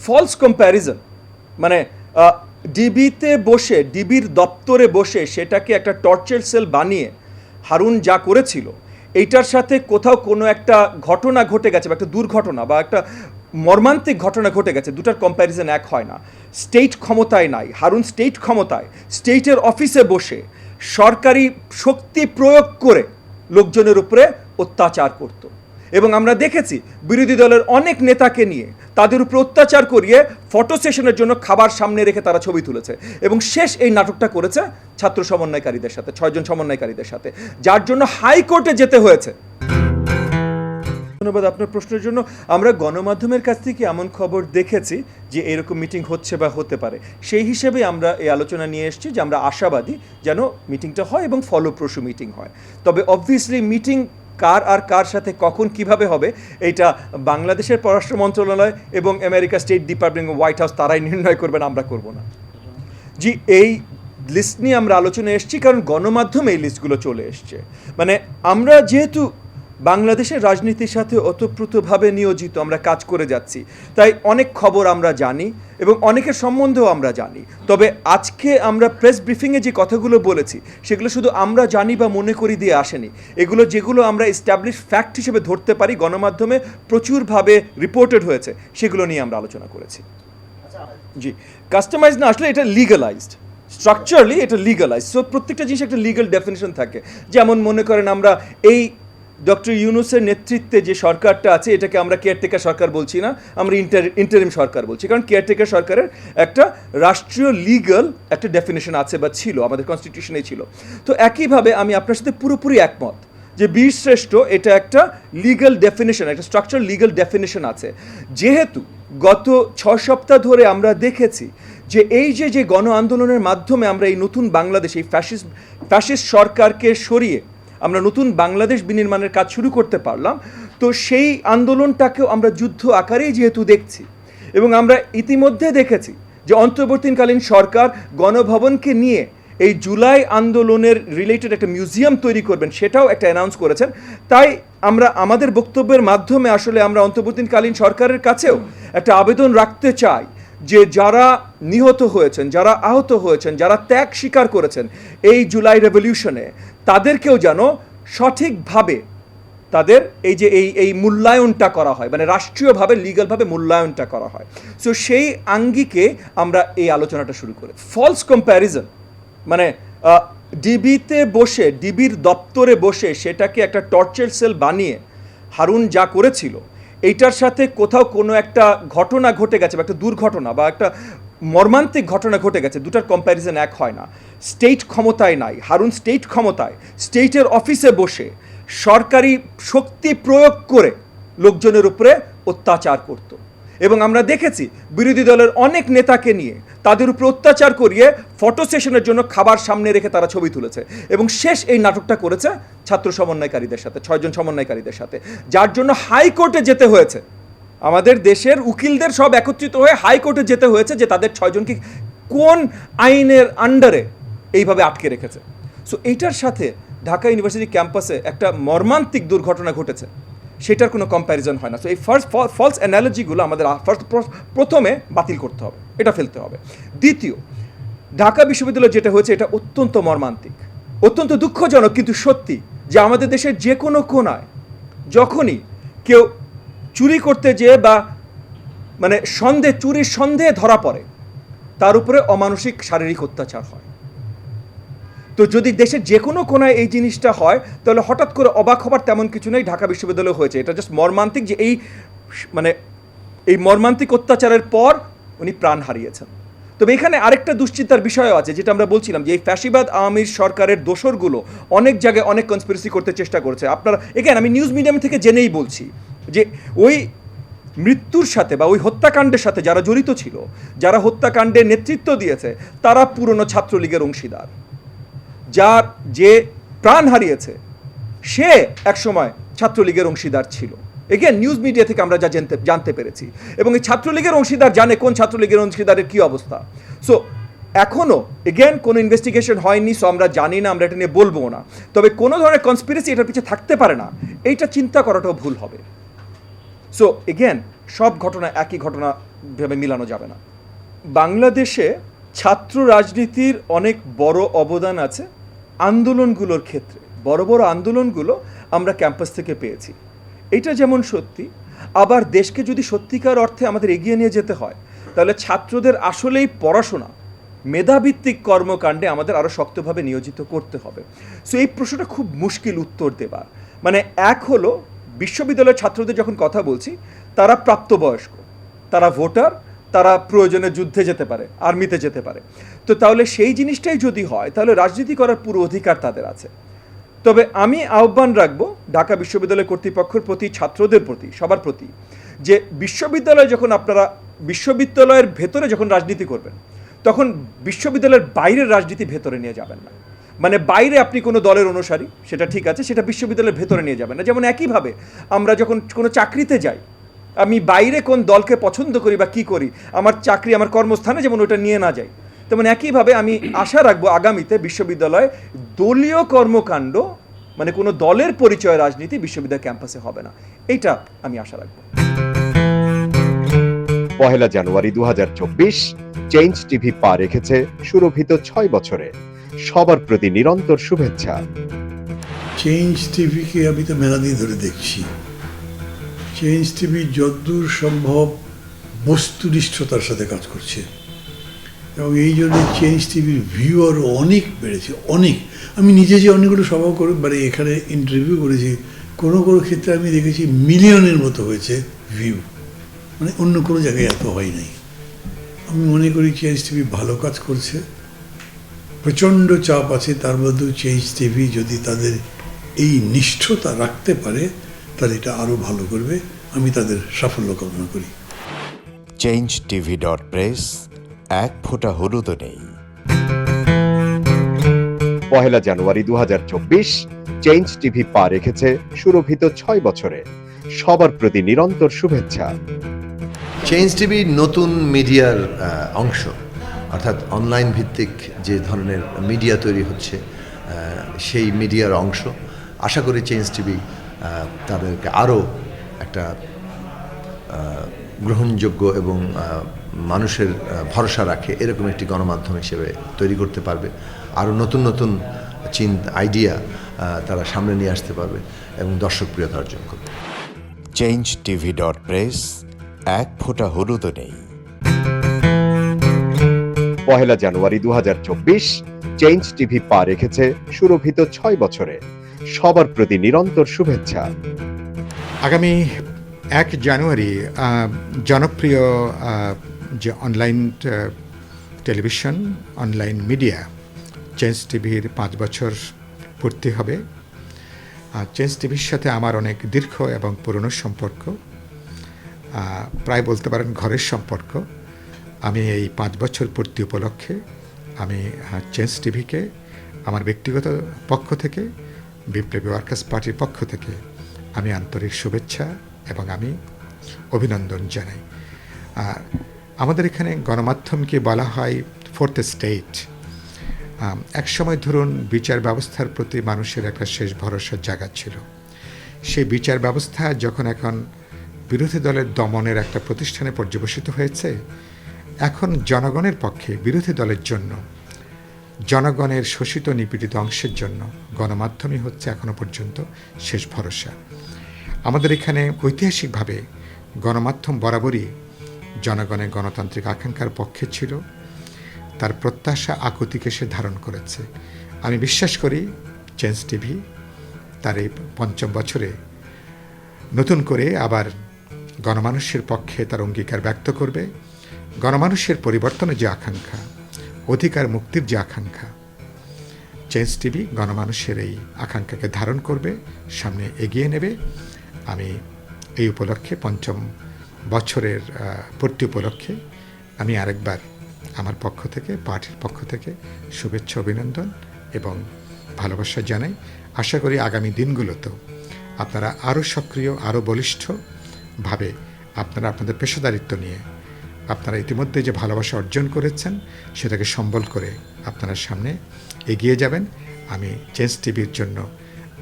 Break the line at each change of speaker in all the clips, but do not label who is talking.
False comparison, মানে ডিবিতে বসে, ডিবির দপ্তরে বসে সেটাকে একটা টর্চার সেল বানিয়ে হারুন যা করেছিল এইটার সাথে কোথাও কোনো একটা ঘটনা ঘটে গেছে বা একটা দুর্ঘটনা বা একটা মর্মান্তিক ঘটনা ঘটে গেছে, দুটার কম্প্যারিজন এক হয় না। স্টেট ক্ষমতায় নাই, হারুন স্টেট ক্ষমতায় স্টেটের অফিসে বসে সরকারি শক্তি প্রয়োগ করে লোকজনের উপরে অত্যাচার করত। এবং আমরা দেখেছি বিরোধী দলের অনেক নেতাকে নিয়ে তাদের উপর অত্যাচার করিয়ে ফটো সেশনের জন্য খাবার সামনে রেখে তারা ছবি তুলেছে। এবং শেষ এই নাটকটা করেছে ছাত্র সমন্বয়কারীদের সাথে, 6 জন সমন্বয়কারীদের সাথে, যার জন্য হাইকোর্টে যেতে হয়েছে। ধন্যবাদ আপনার প্রশ্নের জন্য। আমরা গণমাধ্যমের কাছ থেকে এমন খবর দেখেছি যে এরকম মিটিং হচ্ছে বা হতে পারে, সেই হিসেবে আমরা এই আলোচনা নিয়ে এসেছি যে আমরা আশাবাদী যেন মিটিংটা হয় এবং ফলপ্রসূ মিটিং হয়। তবে অবভিয়াসলি মিটিং কার আর কার সাথে কখন কিভাবে হবে এইটা বাংলাদেশের পররাষ্ট্র মন্ত্রণালয় এবং America state department, white house তারাই নির্ণয় করবেন, আমরা করব না। জি, এই লিস্ট নিয়ে আমরা আলোচনায় এসেছি কারণ গণমাধ্যমে এই লিস্টগুলো চলে এসছে। মানে আমরা যেহেতু বাংলাদেশের রাজনীতির সাথে ওতপ্রোতভাবে নিয়োজিত, আমরা কাজ করে যাচ্ছি, তাই অনেক খবর আমরা জানি এবং অনেকের সম্বন্ধেও আমরা জানি। তবে আজকে আমরা প্রেস ব্রিফিংয়ে যে কথাগুলো বলেছি সেগুলো শুধু আমরা জানি বা মনে করি দিয়ে আসেনি, এগুলো যেগুলো আমরা এস্টাবলিশ ফ্যাক্ট হিসেবে ধরতে পারি, গণমাধ্যমে প্রচুরভাবে রিপোর্টেড হয়েছে, সেগুলো নিয়ে আমরা আলোচনা করেছি। জি, কাস্টমাইজ না, আসলে এটা লিগালাইজড, স্ট্রাকচারালি এটা লিগালাইজ। সো প্রত্যেকটা জিনিস একটা লিগাল ডেফিনেশন থাকে। যেমন মনে করেন আমরা এই ডক্টর ইউনূসের নেতৃত্বে যে সরকারটা আছে এটাকে আমরা কেয়ারটেকার সরকার বলছি না, আমরা ইন্টারিম সরকার বলছি, কারণ কেয়ারটেকার সরকারের একটা রাষ্ট্রীয় লিগাল একটা ডেফিনেশন আছে বা ছিল, আমাদের কনস্টিটিউশনে ছিল। তো একইভাবে আমি আপনার সাথে পুরোপুরি একমত যে বীরশ্রেষ্ঠ এটা একটা লিগাল ডেফিনেশন, একটা স্ট্রাকচার লিগাল ডেফিনেশন আছে। যেহেতু গত 6 সপ্তাহ ধরে আমরা দেখেছি যে এই যে গণ আন্দোলনের মাধ্যমে আমরা এই নতুন বাংলাদেশ, এই ফ্যাসিস্ট সরকারকে সরিয়ে আমরা নতুন বাংলাদেশ বিনির্মাণের কাজ শুরু করতে পারলাম, তো সেই আন্দোলনটাকেও আমরা যুদ্ধ আকারেই যেহেতু দেখছি এবং আমরা ইতিমধ্যে দেখেছি যে অন্তর্বর্তীকালীন সরকার গণভবনকে নিয়ে এই জুলাই আন্দোলনের রিলেটেড একটা মিউজিয়াম তৈরি করবেন, সেটাও একটা অ্যানাউন্স করেছেন। তাই আমরা আমাদের বক্তব্যের মাধ্যমে আসলে আমরা অন্তর্বর্তীকালীন সরকারের কাছেও একটা আবেদন রাখতে চাই যে যারা নিহত হয়েছেন, যারা আহত হয়েছেন, যারা ত্যাগ স্বীকার করেছেন এই জুলাই রেভলিউশনে, তাদেরকেও যেন সঠিকভাবে তাদের এই মূল্যায়নটা করা হয়, মানে রাষ্ট্রীয়ভাবে লিগ্যালভাবে মূল্যায়নটা করা হয়। সো সেই আঙ্গিকে আমরা এই আলোচনাটা শুরু করি। ফলস কম্প্যারিজন, মানে ডিবিতে বসে, ডিবির দপ্তরে বসে সেটাকে একটা টর্চার সেল বানিয়ে হারুন যা করেছিল এইটার সাথে কোথাও কোনো একটা ঘটনা ঘটে গেছে বা একটা দুর্ঘটনা বা একটা মর্মান্তিক ঘটনা ঘটে গেছে, দুটার কম্প্যারিজন এক হয় না। স্টেট ক্ষমতায় নাই, হারুন স্টেট ক্ষমতায় স্টেটের অফিসে বসে সরকারি শক্তি প্রয়োগ করে লোকজনের উপরে অত্যাচার করত। এবং আমরা দেখেছি বিরোধী দলের অনেক নেতাকে নিয়ে তাদের উপর অত্যাচার করিয়ে ফটো সেশনের জন্য খাবার সামনে রেখে তারা ছবি তুলেছে। এবং শেষ এই নাটকটা করেছে ছাত্র সমন্বয়কারীদের সাথে, 6 জন সমন্বয়কারীদের সাথে, যার জন্য হাইকোর্টে যেতে হয়েছে। আমাদের দেশের উকিলদের সব একত্রিত হয়ে হাইকোর্টে যেতে হয়েছে যে তাদের 6 জনকে কোন আইনের আন্ডারে এইভাবে আটকে রেখেছে। সো এইটার সাথে ঢাকা ইউনিভার্সিটি ক্যাম্পাসে একটা মর্মান্তিক দুর্ঘটনা ঘটেছে, সেটার কোনো কম্প্যারিজন হয় না। সো এই ফলস অ্যানালজিগুলো আমাদের প্রথমে বাতিল করতে হবে, এটা ফেলতে হবে। দ্বিতীয়, ঢাকা বিশ্ববিদ্যালয় যেটা হয়েছে এটা অত্যন্ত মর্মান্তিক, অত্যন্ত দুঃখজনক, কিন্তু সত্যি যে আমাদের দেশের যে কোনো কোনায় যখনই কেউ চুরি করতে যেয়ে বা মানে চুরির সন্দেহে ধরা পড়ে, তার উপরে অমানসিক শারীরিক অত্যাচার হয়। তো যদি দেশের যে কোনো কোনায় এই জিনিসটা হয় তাহলে হঠাৎ করে অবাক হবার তেমন কিছু নেই, ঢাকা বিশ্ববিদ্যালয় হয়েছে। এটা জাস্ট মর্মান্তিক যে এই মর্মান্তিক অত্যাচারের পর উনি প্রাণ হারিয়েছেন। তবে এখানে আরেকটা দুশ্চিন্তার বিষয়ও আছে, যেটা আমরা বলছিলাম যে এই ফ্যাসিবাদ আওয়ামী সরকারের দোসরগুলো অনেক জায়গায় অনেক কনস্পিরেসি করতে চেষ্টা করেছে। আপনারা এখানে আমি নিউজ মিডিয়াম থেকে জেনেই বলছি যে ওই মৃত্যুর সাথে বা ওই হত্যাকাণ্ডের সাথে যারা জড়িত ছিল, যারা হত্যাকাণ্ডের নেতৃত্ব দিয়েছে, তারা পুরনো ছাত্রলীগের অংশীদার। যে প্রাণ হারিয়েছে সে একসময় ছাত্রলীগের অংশীদার ছিল। এগেন নিউজ মিডিয়া থেকে আমরা যা জানতে পেরেছি, এবং এই ছাত্রলীগের অংশীদার জানে কোন ছাত্রলীগের অংশীদারের কী অবস্থা। সো এখনও এগেন কোনো ইনভেস্টিগেশন হয়নি, সো আমরা জানি না, আমরা এটা নিয়ে বলবো না। তবে কোনো ধরনের কনস্পিরেসি এটার পিছিয়ে থাকতে পারে না, এইটা চিন্তা করাটাও ভুল হবে। সো এগেন সব ঘটনা একই ঘটনা ভাবে মিলানো যাবে না। বাংলাদেশে ছাত্র রাজনীতির অনেক বড় অবদান আছে আন্দোলনগুলোর ক্ষেত্রে। বড় বড় আন্দোলনগুলো আমরা ক্যাম্পাস থেকে পেয়েছি, এটা যেমন সত্যি। আবার দেশকে যদি সত্যিকার অর্থে আমাদের এগিয়ে নিয়ে যেতে হয়, তাহলে ছাত্রদের আসলেই পড়াশোনা, মেধাভিত্তিক কর্মকাণ্ডে আমাদের আরও শক্তভাবে নিয়োজিত করতে হবে। সো এই প্রশ্নটা খুব মুশকিল উত্তর দেবার। মানে এক হলো, বিশ্ববিদ্যালয়ের ছাত্রদের যখন কথা বলছি, তারা প্রাপ্তবয়স্ক, তারা ভোটার, তারা প্রয়োজনে যুদ্ধে যেতে পারে, আর্মিতে যেতে পারে। তো তাহলে সেই জিনিসটাই যদি হয়, তাহলে রাজনীতি করার পুরো অধিকার তাদের আছে। তবে আমি আহ্বান রাখবো ঢাকা বিশ্ববিদ্যালয় কর্তৃপক্ষের প্রতি, ছাত্রদের প্রতি, সবার প্রতি, যে বিশ্ববিদ্যালয়ে যখন আপনারা বিশ্ববিদ্যালয়ের ভেতরে যখন রাজনীতি করবেন, তখন বিশ্ববিদ্যালয়ের বাইরের রাজনীতি ভেতরে নিয়ে যাবেন না। মানে বাইরে আপনি কোনো দলের অনুসারী, সেটা ঠিক আছে, সেটা বিশ্ববিদ্যালয়ের ভেতরে নিয়ে যাবেন না। যেমন একইভাবে আমরা যখন কোনো চাকরিতে যাই, আমি বাইরে কোন দলকে পছন্দ করি বা কী করি, আমার চাকরি, আমার কর্মস্থানে যেমন ওটা নিয়ে না যাই, তেমন একইভাবে আমি আশা রাখবো আগামীতে বিশ্ববিদ্যালয়ে দলীয় কর্মকাণ্ড, মানে কোনো দলের পরিচয় রাজনীতি বিশ্ববিদ্যালয় ক্যাম্পাসে হবে না, এইটা আমি আশা রাখবো।
1 জানুয়ারি 2024 চেঞ্জ টিভি পা রেখেছে সুরভিত 6 বছরে। সবার প্রতি নিরন্তর শুভেচ্ছা।
চেঞ্জ টিভিকে আমি তো মেলা দিন ধরে দেখছি। চেঞ্জ টিভি যতদূর সম্ভব বস্তুনিষ্ঠতার সাথে কাজ করছে, এবং এই জন্য চেঞ্জ টিভির ভিউ আরও অনেক বেড়েছে, অনেক। আমি নিজে যে অনেকগুলো সভা করে মানে এখানে ইন্টারভিউ করেছি, কোনো কোনো ক্ষেত্রে আমি দেখেছি মিলিয়নের মতো হয়েছে ভিউ, মানে অন্য কোনো জায়গায় এত হয় নাই। আমি মনে করি চেঞ্জ টিভি ভালো কাজ করছে। প্রচণ্ড চাপ আছে, তার মধ্যেও চেঞ্জ টিভি যদি তাদের এই নিষ্ঠতা রাখতে পারে, তাহলে এটা আরও ভালো করবে। আমি তাদের সাফল্য কামনা করি।
changetv.press, এক ফোঁটা হলুদও নেই।
1 জানুয়ারি 2024 চেঞ্জ টিভি পা রেখেছে সুরভিত 6 বছরে। সবার প্রতি নিরন্তর শুভেচ্ছা।
চেঞ্জ টিভি নতুন মিডিয়ার অংশ, অর্থাৎ অনলাইন ভিত্তিক যে ধরনের মিডিয়া তৈরি হচ্ছে, সেই মিডিয়ার অংশ। আশা করি চেঞ্জ টিভি তাদেরকে আরও একটা গ্রহণযোগ্য এবং মানুষের ভরসা রাখে এরকম একটি গণমাধ্যম হিসেবে তৈরি করতে পারবে। আরও নতুন নতুন আইডিয়া তারা সামনে নিয়ে আসতে পারবে এবং দর্শকপ্রিয়তা অর্জন করবে।
changetv.press, এক ফোঁটা হলুদও নেই।
1 জানুয়ারি 2024 চেঞ্জ টিভি পা রেখেছে সুরভিত 6 বছরে। সবার প্রতি নিরন্তর শুভেচ্ছা।
আগামী 1 জানুয়ারি জনপ্রিয় যে online television, online media change টিভির 5 বছর পূর্তি হবে। চেঞ্জ টিভির সাথে আমার অনেক দীর্ঘ এবং পুরনো সম্পর্ক, প্রায় বলতে পারেন ঘরের সম্পর্ক। আমি এই 5 বছর পূর্তি উপলক্ষে আমি চেঞ্জ টিভিকে আমার ব্যক্তিগত পক্ষ থেকে, বিপ্লবী ওয়ার্কার্স পার্টির পক্ষ থেকে আমি আন্তরিক শুভেচ্ছা এবং আমি অভিনন্দন জানাই। আমাদের এখানে গণমাধ্যমকে বলা হয় ফোর্থ স্টেট। একসময় ধরুন বিচার ব্যবস্থার প্রতি মানুষের একটা শেষ ভরসার জায়গা ছিল। সেই বিচার ব্যবস্থা যখন এখন বিরোধী দলের দমনের একটা প্রতিষ্ঠানে পর্যবসিত হয়েছে, এখন জনগণের পক্ষে, বিরোধী দলের জন্য, জনগণের শোষিত নিপীড়িত অংশের জন্য গণমাধ্যমই হচ্ছে এখনো পর্যন্ত শেষ ভরসা। আমাদের এখানে ঐতিহাসিকভাবে গণমাধ্যম বরাবরই জনগণের গণতান্ত্রিক আকাঙ্ক্ষার পক্ষে ছিল, তার প্রত্যাশা আকুতিকে সে ধারণ করেছে। আমি বিশ্বাস করি চেঞ্জ টিভি তার এই 5ম বছরে নতুন করে আবার গণমানুষের পক্ষে তার অঙ্গীকার ব্যক্ত করবে। গণমানুষের পরিবর্তনের যে আকাঙ্ক্ষা, অধিকার মুক্তির যে আকাঙ্ক্ষা, চেঞ্জ টিভি গণমানুষের এই আকাঙ্ক্ষাকে ধারণ করবে, সামনে এগিয়ে নেবে। আমি এই উপলক্ষে 5ম বছরের পূর্তি উপলক্ষে আমি আরেকবার আমার পক্ষ থেকে, পার্টির পক্ষ থেকে শুভেচ্ছা, অভিনন্দন এবং ভালোবাসা জানাই। আশা করি আগামী দিনগুলোতেও আপনারা আরও সক্রিয়, আরও বলিষ্ঠভাবে আপনারা আপনাদের পেশাদারিত্ব নিয়ে আপনারা ইতিমধ্যে যে ভালোবাসা অর্জন করেছেন সেটাকে সম্বল করে আপনারা সামনে এগিয়ে যাবেন। আমি চেঞ্জ টিভির জন্য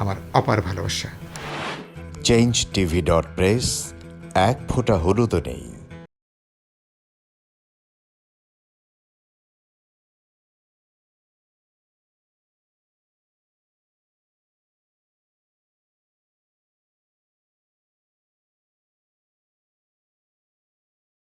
আমার অপার ভালোবাসা।
changetv.press, এক ফোঁটা হলুদও নেই।